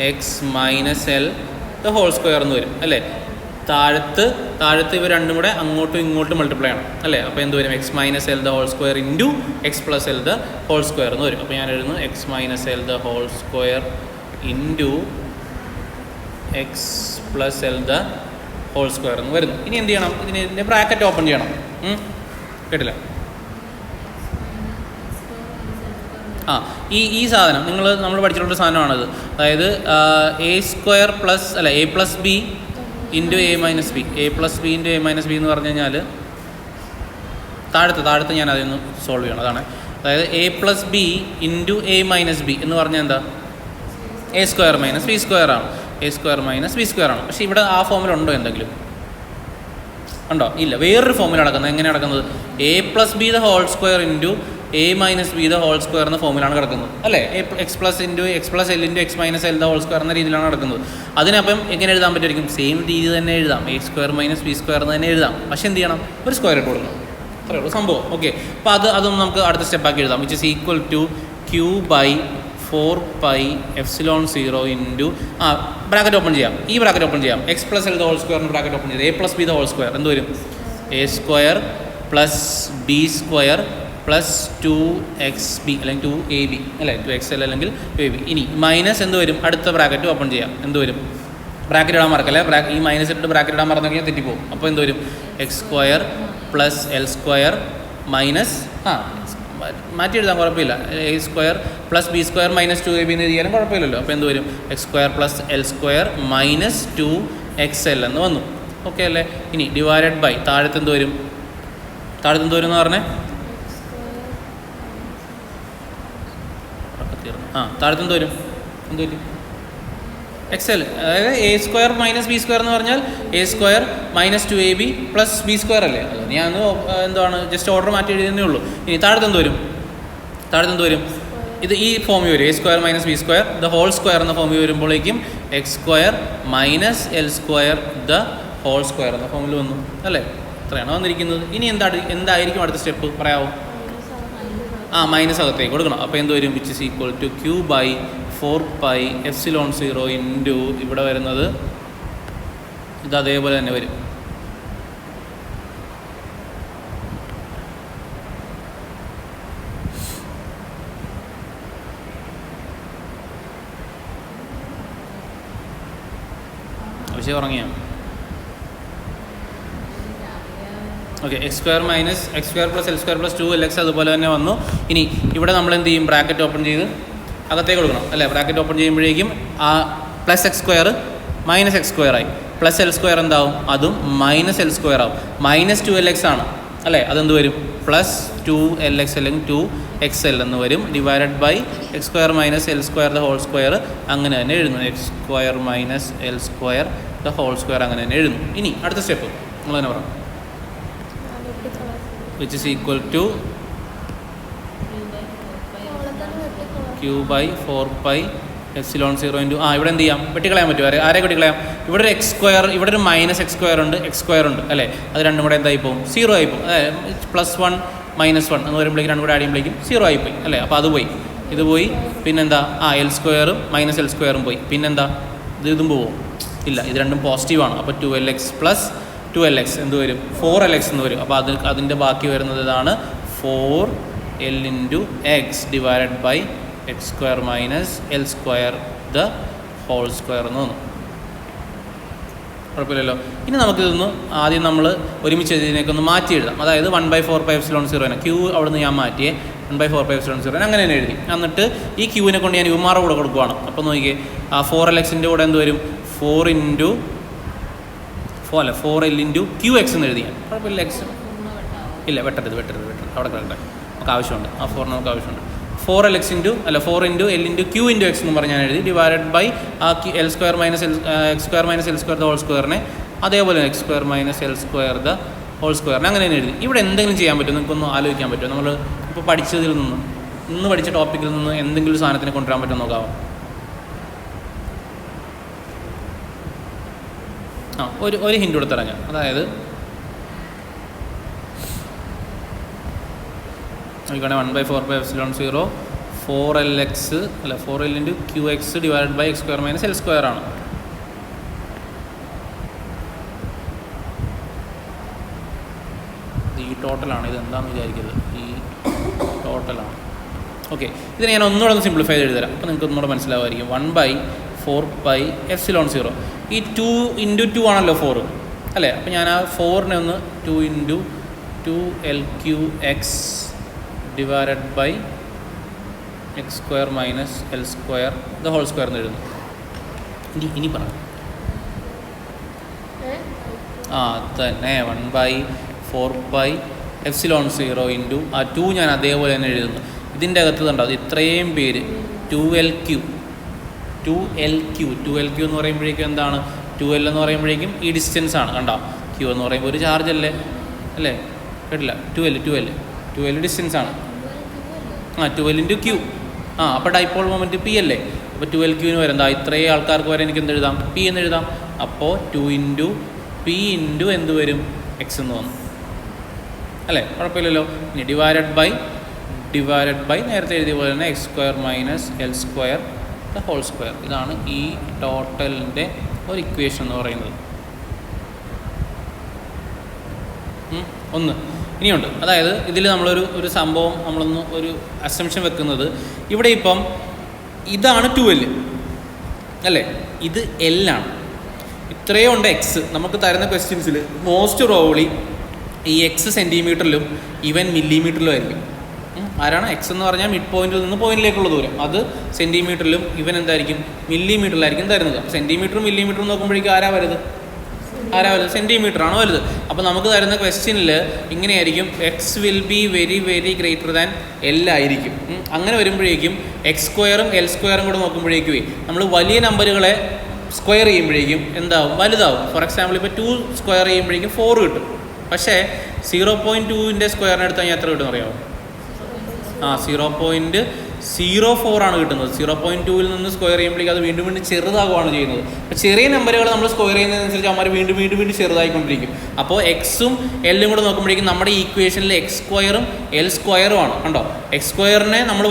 x minus l the whole square എന്ന് വരും അല്ലേ. താഴത്ത് ഇവ രണ്ടും കൂടെ അങ്ങോട്ടും ഇങ്ങോട്ടും മൾട്ടിപ്ലൈ ചെയ്യണം അല്ലേ. അപ്പോൾ എന്ത് വരും, x minus l the whole square into x plus L the whole square എന്ന് വരും. അപ്പോൾ ഞാൻ എഴുതുന്നു x minus l the whole square into x plus L the whole square എന്ന് വരുന്നു. ഇനി എന്ത് ചെയ്യണം, ഇതിൻ്റെ ബ്രാക്കറ്റ് ഓപ്പൺ ചെയ്യണം. കേട്ടില്ല? ഈ സാധനം നമ്മൾ പഠിച്ചിട്ടുള്ള സാധനമാണത്. അതായത് എ സ്ക്വയർ പ്ലസ് അല്ല A plus B into A minus B, A plus B into A minus B എന്ന് പറഞ്ഞു കഴിഞ്ഞാൽ താഴത്ത് ഞാൻ അതിന് സോൾവ് ചെയ്യണം. അതാണ് അതായത് A plus B into A minus B എന്ന് പറഞ്ഞാൽ എന്താ, A square minus B square ആണ്, A square minus B square ആണ്. പക്ഷേ ഇവിടെ ആ ഫോമിലുണ്ടോ എന്തെങ്കിലും ഉണ്ടോ? ഇല്ല. വേറൊരു ഫോമിൽ നടക്കുന്നത്. എങ്ങനെ നടക്കുന്നത്, a plus B the whole square into A minus b the whole square എന്ന ഫോമിലാണ് കിടക്കുന്നത് അല്ലേ. X plus into x plus l into x minus l the whole square എന്ന രീതിയിലാണ് നടക്കുന്നത്. അതിനപ്പം എങ്ങനെ എഴുതാൻ പറ്റുമായിരിക്കും, സെയിം രീതി തന്നെ എഴുതാം, A square minus B square എന്ന് തന്നെ എഴുതാം. പക്ഷേ എന്ത് ചെയ്യണം, ഒരു സ്ക്വയർ ഇട്ട് കൊടുക്കണം. അത്രയേ ഉള്ളൂ സംഭവം. ഓക്കെ, അപ്പോൾ അതൊന്നും നമുക്ക് അടുത്ത സ്റ്റെപ്പാക്കി എഴുതാം. Which is equal to Q by 4πε0 into bracket open ചെയ്യാം. ഈ ബ്രാക്കറ്റ് ഓപ്പൺ ചെയ്യാം. X plus L the whole സ്ക്വയറിന് ബ്രാക്കറ്റ് ഓപ്പൺ ചെയ്ത് A plus B the whole square എന്ത് വരും, A square plus B square plus 2xb അല്ലെങ്കിൽ 2ab അല്ലേ, 2xl അല്ലെങ്കിൽ 2ab. ഇനി മൈനസ് എന്ത് വരും, അടുത്ത ബ്രാക്കറ്റ് ഓപ്പൺ ചെയ്യാം. എന്ത് വരും, ബ്രാക്കറ്റ് ഇടാൻ മറക്കല്ലേ, ഈ മൈനസ് ഇട്ട് ബ്രാക്കറ്റ് ഇടാൻ മറന്നു കഴിഞ്ഞാൽ തെറ്റിപ്പോകും. അപ്പോൾ എന്ത് വരും, X square plus L square minus മാറ്റി എഴുതാൻ കുഴപ്പമില്ല, A square plus B square minus 2ab എന്ന് എഴുതിയാലും കുഴപ്പമില്ലല്ലോ. അപ്പോൾ എന്ത് വരും, X square plus L square minus 2xl എന്ന് വന്നു. ഓക്കെ അല്ലേ. ഇനി ഡിവൈഡഡ് ബൈ താഴത്ത് എന്ത് വരും എന്ന് പറഞ്ഞേ, താഴത്ത് എന്ത് വരും എക്സൽ, അതായത് A square minus B square എന്ന് പറഞ്ഞാൽ A square minus 2ab plus B square അല്ലേ. അത് ഞാൻ എന്താണ് ജസ്റ്റ് ഓർഡർ മാറ്റി എഴുതുന്നേ ഉള്ളൂ. ഇനി താഴത്ത് എന്ത് വരും, ഇത് ഈ ഫോമിൽ വരും, A square minus B square the whole square എന്ന ഫോമിൽ വരുമ്പോഴേക്കും x square minus L square the whole square എന്ന ഫോമിൽ വന്നു അല്ലേ. ഇത്രയാണ് വന്നിരിക്കുന്നത്. ഇനി എന്തായിരിക്കും അടുത്ത സ്റ്റെപ്പ് പറയാമോ? മൈനസ് അകത്തേക്ക് കൊടുക്കണം. അപ്പോൾ എന്ത് വരും, which is equal to Q by 4πε0 into ഇവിടെ വരുന്നത് ഇത് അതേപോലെ തന്നെ വരും. പക്ഷേ ഉറങ്ങിയാ okay. X square minus X square plus L square plus 2lx അതുപോലെ തന്നെ വന്നു. ഇനി ഇവിടെ നമ്മൾ എന്ത് ചെയ്യും, ബ്രാക്കറ്റ് ഓപ്പൺ ചെയ്ത് അകത്തേക്ക് കൊടുക്കണം അല്ലേ. ബ്രാക്കറ്റ് ഓപ്പൺ ചെയ്യുമ്പോഴേക്കും plus X square minus X square ആയി, പ്ലസ് എൽ സ്ക്വയർ എന്താവും, അതും മൈനസ് എൽ സ്ക്വയർ ആവും. മൈനസ് 2lx ആണ് അല്ലേ, അതെന്ത് വരും, പ്ലസ് 2lx അല്ലെങ്കിൽ 2xl എന്ന് വരും. Divided by x square minus L square the whole square അങ്ങനെ തന്നെ എഴുതുന്നു. X square minus L square the whole square അങ്ങനെ തന്നെ എഴുതുന്നു. ഇനി അടുത്ത സ്റ്റെപ്പ് നിങ്ങൾ തന്നെ പറയാം, which is equal to q by 4πε0 into ഇവിടെ എന്ത് ചെയ്യാം, വെട്ടിക്കളയാൻ പറ്റും. ആരെ വെട്ടിക്കളയാം, ഇവിടെ ഒരു എക്സ് സ്ക്വയർ, ഇവിടെ ഒരു മൈനസ് എക്സ് സ്ക്വയർ ഉണ്ട് അല്ലേ. അത് രണ്ടും കൂടെ എന്തായി പോകും, 0 ആയിപ്പോവും. +1 -1 എന്ന് വരുമ്പോഴേക്കും രണ്ടും കൂടെ ആഡ് ചെയ്യുമ്പോഴേക്കും 0 ആയിപ്പോയി അല്ലേ. അപ്പോൾ അത് പോയി, ഇത് പോയി, പിന്നെന്താ എൽ സ്ക്വയറും മൈനസ് എൽ സ്ക്വയറും പോയി. പിന്നെന്താ ഇതും പോവും, ഇല്ല, ഇത് രണ്ടും പോസിറ്റീവാണ്. അപ്പോൾ 2lx പ്ലസ് 2lx എന്ത് വരും, 4lx എന്ന് വരും. അപ്പോൾ അതിൻ്റെ ബാക്കി വരുന്നത് ഇതാണ് 4l into x divided by x square minus L square the whole square എന്ന് വന്നു. കുഴപ്പമില്ലല്ലോ. ഇനി നമുക്കിതൊന്ന് ആദ്യം നമ്മൾ ഒരുമിച്ച് ഇതിനേക്ക് ഒന്ന് മാറ്റി എഴുതാം. അതായത് 1/4πε0 ക്യൂ അവിടെ നിന്ന് ഞാൻ മാറ്റിയേ 1/4πε0 അങ്ങനെ തന്നെ എഴുതി. എന്നിട്ട് ഈ ക്യൂവിനെ കൊണ്ട് ഞാൻ യുമാറ കൂടെ കൊടുക്കുവാണ്. അപ്പോൾ നോക്കിയേ, 4lxൻ്റെ കൂടെ എന്ത് വരും, 4l ഇൻറ്റു qx എന്ന് എഴുതിയാൽ കുഴപ്പമില്ല. എക്സ് ഇല്ല, വെട്ടരുത് അവിടെ കിടക്കട്ടെ, നമുക്ക് ആവശ്യമുണ്ട്, ആ 4 നമുക്ക് ആവശ്യമുണ്ട്. 4l into 4l into q into X എന്ന് പറഞ്ഞ് ഞാൻ എഴുതി. Divided by L square minus X square minus L square the whole സ്ക്വയറിനെ അതേപോലെ X square minus L square the whole സ്ക്വയറിനെ അങ്ങനെ തന്നെ എഴുതി. ഇവിടെ എന്തെങ്കിലും ചെയ്യാൻ പറ്റുമോ, നിങ്ങൾക്കൊന്ന് ആലോചിക്കാൻ പറ്റുമോ, നമ്മൾ ഇപ്പോൾ പഠിച്ചതിൽ നിന്ന് ഇന്ന് പഠിച്ച ടോപ്പിക്കിൽ നിന്ന് എന്തെങ്കിലും സാധനത്തിന് കൊണ്ടുവരാൻ പറ്റുമോ നോക്കാമോ? ഒരു ഹിൻഡ് കൊടുത്തരാം ഞാൻ. അതായത് നോക്കിക്കോണേ 1/4πε0 4LX അല്ല 4L × QX divided by x² - L² ആണ്. ഈ ടോട്ടലാണ്. ഇത് എന്താണെന്ന് വിചാരിക്കരുത്, ഈ ടോട്ടലാണ്. ഓക്കെ, ഇതിനെ ഞാൻ ഒന്നുകൂടെ ഒന്ന് സിംപ്ലിഫൈ ചെയ്ത് എഴുതരാം. അപ്പോൾ നിങ്ങൾക്ക് ഒന്നുകൂടെ മനസ്സിലാവുമായിരിക്കും. 1/4πε0 ഈ 2 × 2 ആണല്ലോ 4 അല്ലേ? അപ്പോൾ ഞാൻ ആ 4നെ ഒന്ന് 2 × 2LQX divided by x² - L² the whole square എന്ന് എഴുതുന്നു. ഇനി പറ. തന്നെ 1/4πε0 ഇൻറ്റു ആ 2 ഞാൻ അതേപോലെ തന്നെ എഴുതുന്നു. ഇതിൻ്റെ അകത്ത് കണ്ടോ അത് ഇത്രയും പേര് 2LQ എന്ന് പറയുമ്പോഴേക്കും എന്താണ്? 2L എന്ന് പറയുമ്പോഴേക്കും ഈ ഡിസ്റ്റൻസ് ആണ്. കണ്ടോ, Q എന്ന് പറയുമ്പോൾ ഒരു ചാർജ് അല്ലേ? കേട്ടില്ല? 2L ഡിസ്റ്റൻസ് ആണ്. 2L × Q. അപ്പോൾ ഡൈപോൾ മൊമെൻറ്റ് P അല്ലേ? അപ്പോൾ 2LQന് വരെ എന്താ ഇത്രയും ആൾക്കാർക്ക് വരെ എനിക്ക് എന്ത് എഴുതാം? P എന്ന് എഴുതാം. അപ്പോൾ 2 × P × എന്ത് വരും? X എന്ന് വന്നു അല്ലേ? കുഴപ്പമില്ലല്ലോ. ഇനി ഡിവൈഡഡ് ബൈ നേരത്തെ എഴുതിയ പോലെ തന്നെ x² - L² the whole square. ഇതാണ് ഈ ടോട്ടലിൻ്റെ ഒരു ഇക്വേഷൻ എന്ന് പറയുന്നത്. ഒന്ന് ഇനിയുണ്ട്. അതായത് ഇതിൽ നമ്മളൊരു സംഭവം നമ്മളൊന്ന് ഒരു അസംഷൻ വെക്കുന്നത്, ഇവിടെ ഇപ്പം ഇതാണ് 2L അല്ലേ? ഇത് L ആണ്. ഇത്രയും ഉണ്ട് എക്സ്. നമുക്ക് തരുന്ന ക്വസ്റ്റ്യൻസിൽ മോസ്റ്റ് പ്രോബബ്ലി ഈ എക്സ് സെൻറ്റിമീറ്ററിലും ഇവൻ മില്ലിമീറ്ററിലും ആയിരിക്കും. ആരാണ് എക്സ് എന്ന് പറഞ്ഞാൽ മിഡ് പോയിന്റിൽ നിന്ന് പോയിന്റിലേക്കുള്ള ദൂരം, അത് സെൻറ്റിമീറ്ററിലും ഇവൻ എന്തായിരിക്കും? മില്ലിമീറ്ററിലായിരിക്കും തരുന്നത്. സെൻറ്റിമീറ്ററും മില്ലിമീറ്ററും നോക്കുമ്പോഴേക്കും ആരാ വലുത്? സെൻറ്റിമീറ്ററാണ് വലുത്. അപ്പോൾ നമുക്ക് തരുന്ന ക്വസ്റ്റ്യനിൽ ഇങ്ങനെയായിരിക്കും, X will be very very greater than L ആയിരിക്കും. അങ്ങനെ വരുമ്പോഴേക്കും x² L² കൂടെ നോക്കുമ്പോഴേക്കും നമ്മൾ വലിയ നമ്പറുകളെ സ്ക്വയർ ചെയ്യുമ്പോഴേക്കും എന്താവും? വലുതാവും. ഫോർ എക്സാമ്പിൾ ഇപ്പോൾ 2 സ്ക്വയർ ചെയ്യുമ്പോഴേക്കും 4 കിട്ടും. പക്ഷേ 0.2ൻ്റെ സ്ക്വയറിന് എടുത്ത് കഴിഞ്ഞാൽ എത്ര കിട്ടും അറിയാമോ? 0.04 ആണ് കിട്ടുന്നത്. 0.2ൽ നിന്ന് സ്ക്വയർ ചെയ്യുമ്പോഴേക്കും അത് വീണ്ടും ചെറുതാകുകയാണ് ചെയ്യുന്നത്. അപ്പോൾ ചെറിയ നമ്പറുകൾ നമ്മൾ സ്ക്വയർ ചെയ്യുന്നതിനനുസരിച്ച് അവന്മാർ വീണ്ടും ചെറുതായിക്കൊണ്ടിരിക്കും. അപ്പോൾ എക്സും എല്ലും കൂടെ നോക്കുമ്പോഴേക്കും നമ്മുടെ ഈ ഇക്വേഷനിൽ x² L² ആണ്. കണ്ടോ, x² നമ്മൾ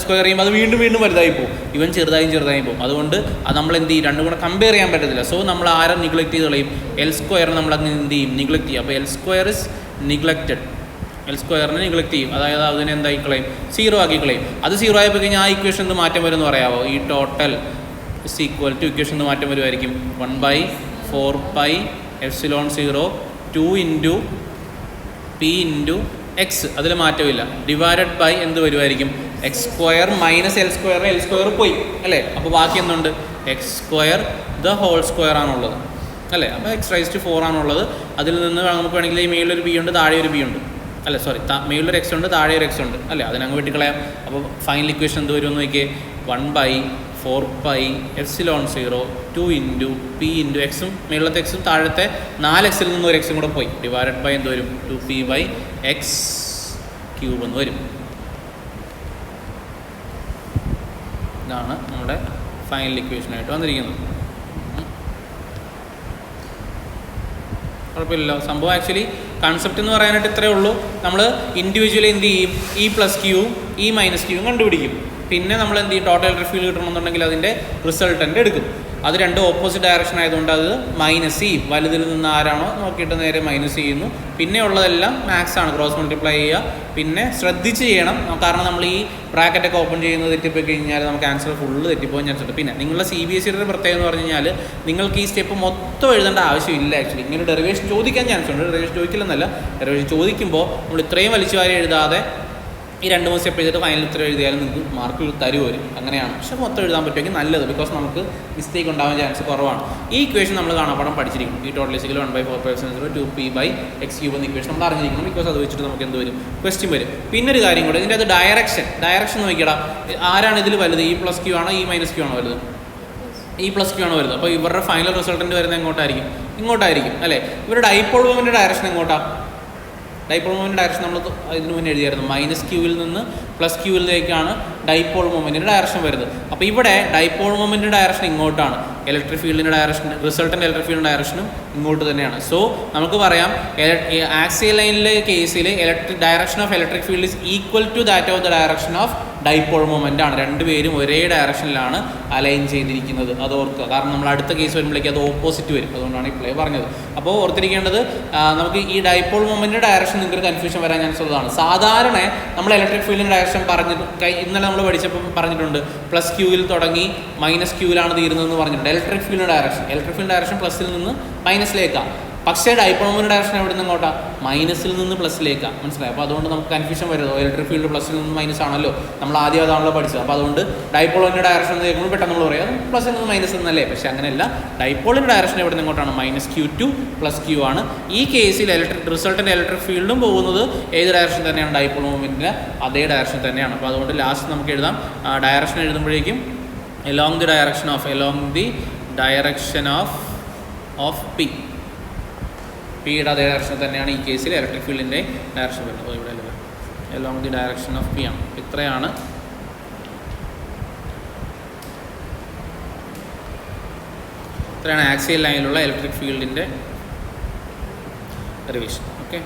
സ്ക്വയർ ചെയ്യുമ്പോൾ അത് വീണ്ടും വലുതായി പോകും. ഇവൻ ചെറുതായി പോകും. അതുകൊണ്ട് അത് നമ്മൾ എന്ത് ചെയ്യും? രണ്ടും കൂടെ കമ്പയർ ചെയ്യാൻ പറ്റത്തില്ല. സോ നമ്മൾ ആരെ നിഗ്ലക്ട് ചെയ്ത് കളയും? L² നമ്മൾ അങ്ങ് എന്ത് ചെയ്യും? നിഗ്ലക്ട് ചെയ്യും. അപ്പോൾ L² is neglected. L² neglect ചെയ്യും. അതായത് അതിനെ എന്തായി കളയും? 0 ആക്കി കളയും. അത് 0 ആയപ്പോൾ കഴിഞ്ഞാൽ ആ ഇക്വേഷൻ എന്ത് മാറ്റം വരുമെന്ന് പറയാമോ? ഈ total is equal to equation എന്ത് മാറ്റം വരുമായിരിക്കും? 1/4πε0 2 × P × X. അതിൽ മാറ്റമില്ല. ഡിവൈഡഡ് ബൈ എന്ത് വരുമായിരിക്കും? x² - L² പോയി അല്ലേ? അപ്പോൾ ബാക്കി എന്തുണ്ട്? x² ദ ഹോൾ സ്ക്വയർ ആണുള്ളത് അല്ലേ? അപ്പോൾ x⁴ ആണുള്ളത്. അതിൽ നിന്ന് നമുക്ക് വേണമെങ്കിൽ ഈ മേളിലൊരു P ഉണ്ട്, താഴെ ഒരു P ഉണ്ട് അല്ല, സോറി, മേളിലൊരു x ഉണ്ട്, താഴെ ഒരു x ഉണ്ട് അല്ലേ? അതിനങ്ങ് വെട്ടിക്കളയാം. അപ്പോൾ ഫൈനൽ ഇക്വേഷൻ എന്ത് വരുമെന്ന് നോക്കിയേ? 1/4πε0 2 × P × X. മേളിലത്തെ എക്സും താഴത്തെ 4xൽ നിന്ന് ഒരു എക്സും കൂടെ പോയി. ഡിവൈഡഡ് ബൈ എന്ത് വരും? 2p/x³ എന്ന് വരും. ഇതാണ് നമ്മുടെ ഫൈനൽ ഇക്വേഷനായിട്ട് വന്നിരിക്കുന്നത്. കുഴപ്പമില്ലല്ലോ. സംഭവം ആക്ച്വലി കൺസെപ്റ്റ് എന്ന് പറയാനായിട്ട് ഇത്രയേ ഉള്ളൂ. നമ്മൾ ഇൻഡിവിജ്വലി എന്ത് ചെയ്യും? E + Q E - Q കണ്ടുപിടിക്കും. പിന്നെ നമ്മൾ എന്ത് ചെയ്യും? ടോട്ടൽ ഇലക്ട്രിക് ഫീൽഡ് കിട്ടണമെന്നുണ്ടെങ്കിൽ അതിൻ്റെ റിസൾട്ടൻ്റ് എടുക്കും. അത് രണ്ടും ഓപ്പോസിറ്റ് ഡയറക്ഷൻ ആയതുകൊണ്ട് അത് മൈനസ് ചെയ്യും. വലുതിൽ നിന്ന് ആരാണോ നോക്കിയിട്ട് നേരെ മൈനസ് ചെയ്യുന്നു. പിന്നെ ഉള്ളതെല്ലാം മാക്സ് ആണ്, ക്രോസ് മൾട്ടിപ്ലൈ ചെയ്യുക. പിന്നെ ശ്രദ്ധിച്ച് ചെയ്യണം, കാരണം നമ്മൾ ഈ ബ്രാക്കറ്റൊക്കെ ഓപ്പൺ ചെയ്യുന്നത് തെറ്റിപ്പോയി കഴിഞ്ഞാൽ നമുക്ക് ആൻസർ ഫുള്ള് തെറ്റിപ്പോകാൻ ചാൻസ് ഉണ്ട്. പിന്നെ നിങ്ങളുടെ CBSEയുടെ പ്രത്യേകത എന്ന് പറഞ്ഞു കഴിഞ്ഞാൽ നിങ്ങൾക്ക് ഈ സ്റ്റെപ്പ് മൊത്തം എഴുതേണ്ട ആവശ്യമില്ല. ആക്ച്വലി ഇങ്ങനെ ഡെറിവേഷൻ ചോദിക്കാൻ ചാൻസ് ഉണ്ട്. ഡെറിവേഷൻ ചോദിക്കില്ലെന്നല്ല, ഡെറിവേഷൻ ചോദിക്കുമ്പോൾ നമ്മൾ ഇത്രയും വലിച്ചു വാരി എഴുതാതെ ഈ 2-3 സ്റ്റെപ്പ് എഴുതിയിട്ട് ഫൈനൽ ഉത്തരം എഴുതിയാലും നിങ്ങൾക്ക് മാർക്ക് തരുവരും. അങ്ങനെയാണ്. പക്ഷേ മൊത്തം എഴുതാൻ പറ്റുമെങ്കിൽ നല്ലത്, ബിക്കോസ് നമുക്ക് മിസ്റ്റേക്ക് ഉണ്ടാവാൻ ചാൻസ് കുറവാണ്. ഈ ഇക്വേഷൻ നമ്മൾ കാണാപ്പാടം പഠിച്ചിരിക്കും. ഈ ടോട്ടൽ ഇസിക്കൽ 1/4πε0 2p/x³ എന്ന ഇക്വേഷൻ നമ്മൾ അറിഞ്ഞിരിക്കണം. ബിക്കോസ് അത് വെച്ചിട്ട് നമുക്ക് എന്ത് വരും? ക്വസ്റ്റ്യൻ വരും. പിന്നെ ഒരു കാര്യം കൂടെ, ഇതിൻ്റെ അത് ഡയറക്ഷൻ നോക്കിയടാ, ആരാണ് ഇതിൽ വലുത്? E + Q ആണോ E - Q ആണോ വലുത്? E + Q ആണ് വലുത്. അപ്പോൾ ഇവരുടെ ഫൈനൽ റിസൾട്ടൻ്റ് വരുന്നത് എങ്ങോട്ടായിരിക്കും? ഇങ്ങോട്ടായിരിക്കും അല്ലേ? ഇവരുടെ ഡൈപോൾ മൊമെൻ്റ് ഡയറക്ഷൻ എങ്ങോട്ടാണ്? ഡൈപോൾ മൊമെൻറ്റ് ഡയറക്ഷൻ നമ്മൾ ഇതിന് മുന്നേ എഴുതിയായിരുന്നു. മൈനസ് ക്യൂവിൽ നിന്ന് പ്ലസ് ക്യൂവിലേക്കാണ് ഡൈപോൾ മൊമെൻറ്റിൻ്റെ ഡയറക്ഷൻ വരുന്നത്. അപ്പോൾ ഇവിടെ ഡൈപോൾ മൊമെൻറ്റിൻ്റെ ഡയറക്ഷൻ ഇങ്ങോട്ടാണ്, ഇലക്ട്രിക് ഫീൽഡിൻ്റെ ഡയറക്ഷൻ റിസൾട്ടൻ്റ് ഇലക്ട്രിക് ഫീൽഡിൻ്റെ ഡയറക്ഷനും ഇങ്ങോട്ട് തന്നെയാണ്. സോ നമുക്ക് പറയാം ആക്സിയൽ ലൈനിലെ കേസിൽ direction of electric field is equal to that of the direction of dipole moment ആണ്. രണ്ടുപേരും ഒരേ ഡയറക്ഷനിലാണ് അലൈൻ ചെയ്തിരിക്കുന്നത്. അത് ഓർക്കുക, കാരണം നമ്മൾ അടുത്ത കേസ് വരുമ്പോഴേക്കും അത് ഓപ്പോസിറ്റ് വരും. അതുകൊണ്ടാണ് ഈ പ്ലേ പറഞ്ഞത്. അപ്പോൾ ഓർത്തിരിക്കേണ്ടത് നമുക്ക് ഈ ഡൈപോൾ മൊമെൻറ്റിൻ്റെ ഡയറക്ഷൻ നിങ്ങൾക്ക് കൺഫ്യൂഷൻ വരാൻ ചാൻസ് ഉള്ളതാണ്. സാധാരണ നമ്മൾ ഇലക്ട്രിക് ഫീൽഡിൻ്റെ ഡയറക്ഷൻ ഇന്നലെ നമ്മൾ പഠിച്ചപ്പോൾ പറഞ്ഞിട്ടുണ്ട്, പ്ലസ് ക്യൂവിൽ തുടങ്ങി മൈനസ് ക്യൂവിലാണ് തീരുന്നതെന്ന് പറഞ്ഞിട്ടുണ്ട്. ഇലക്ട്രിക് ഫീൽഡിൻ്റെ ഡയറക്ഷൻ പ്ലസിൽ നിന്ന് മൈനസിലേക്കാണ്. പക്ഷേ ഡൈപോൾ മൊമെൻറ്റ് ഡയറക്ഷൻ എവിടെ നിന്ന് ഇങ്ങോട്ടാ? മൈനസിൽ നിന്ന് പ്ലസിലേക്കാണ്. മനസ്സിലായി? അപ്പോൾ അതുകൊണ്ട് നമുക്ക് കൺഫ്യൂഷൻ വരുമോ? ഇലക്ട്രിക് ഫീൽഡ് പ്ലസിൽ നിന്ന് മൈനസ് ആണല്ലോ, നമ്മൾ ആദ്യം അതാണല്ലോ പഠിച്ചത്. അപ്പോൾ അതുകൊണ്ട് ഡൈപോളിൻ്റെ ഡയറക്ഷൻ എന്ന് കേൾക്കുമ്പോൾ പെട്ടെന്ന് നമ്മൾ പറയാം പ്ലസിൽ നിന്ന് മൈനസ് എന്നല്ലേ. പക്ഷേ അങ്ങനെയല്ല, ഡൈപോളിൻ്റെ ഡയറക്ഷൻ എവിടെ നിന്ന് ഇങ്ങോട്ടാണ്? Minus Q to plus Q ആണ്. ഈ കേസിൽ റിസൾട്ടൻ്റ് ഇലക്ട്രിക് ഫീൽഡും പോകുന്നത് ഏത് ഡയറക്ഷൻ തന്നെയാണ്? ഡൈപോൾ മൊമെൻറ്റിൻ്റെ അതേ ഡയറക്ഷൻ തന്നെയാണ്. അപ്പോൾ അതുകൊണ്ട് ലാസ്റ്റ് നമുക്ക് എഴുതാം, direction എഴുതുമ്പോഴേക്കും along the direction of P. പിയുടെ അതേ ഡയറക്ഷൻ തന്നെയാണ് ഈ കേസിൽ ഇലക്ട്രിക് ഫീൽഡിൻ്റെ ഡയറക്ഷൻ വരുന്നത്. ഇവിടെ along the direction of P ആണ്. ഇത്രയാണ് ആക്സിയൽ ലൈനിലുള്ള ഇലക്ട്രിക് ഫീൽഡിൻ്റെ റിവിഷൻ. ഓക്കെ.